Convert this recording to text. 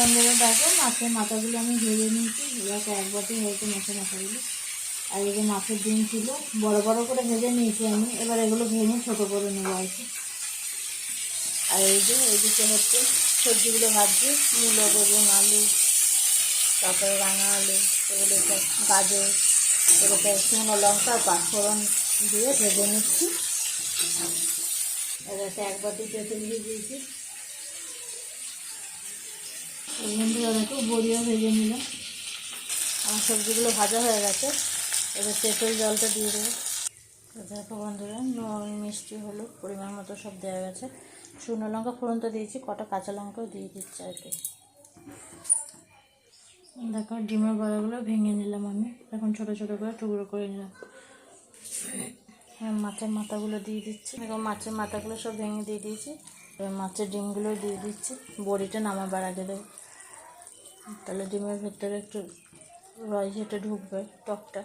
বন্ধুরা দেখো মাছের মাথাগুলো আমি ভেজে নিয়েছি। এবার এক বাটি হয়েছে মাছের মাথাগুলো। আর এই যে মাছের ডিম ছিল বড় বড় করে ভেজে নিয়েছি আমি। এবার এগুলো ভেঙে ছোটো করে নেবো আর কি। আর এই যে এইদিকে হচ্ছে সবজিগুলো ভাজছি, মূলো, বেগুন, আলু, তারপরে রাঙা আলু, এগুলো সব গাজর, এগুলোকে শুকনো লঙ্কা আর পাঁচফোড়ন দিয়ে ভেজে নিচ্ছি। এটাতে এক বাটি তেঁতুল দিয়ে দিয়েছি। বন্ধুরা দেখো বড়িও ভেজে নিলাম। আমার সবজিগুলো ভাজা হয়ে গেছে। এবার তেঁতুল জলটা দিয়ে দেবো। দেখো বন্ধুরা নুন, মিষ্টি, হলুদ পরিমাণ মতো সব দেওয়া গেছে। শুকনো লঙ্কা ফোড়ন তো দিয়েছি, কটা কাঁচা লঙ্কাও দিয়ে দিচ্ছি আর কি। দেখো ডিমের বড়াগুলো ভেঙে নিলাম আমি। এখন ছোটো ছোটো করে টুকরো করে নিলাম। মাছের মাথাগুলো দিয়ে দিচ্ছি। দেখো মাছের মাথাগুলো সব ভেঙে দিয়ে দিয়েছি। এবার মাছের ডিমগুলো দিয়ে দিচ্ছি। বড়িটা নামাবার আগে দেবো, তাহলে ডিমের ভেতরে একটু রস যেটা ঢুকবে টকটা।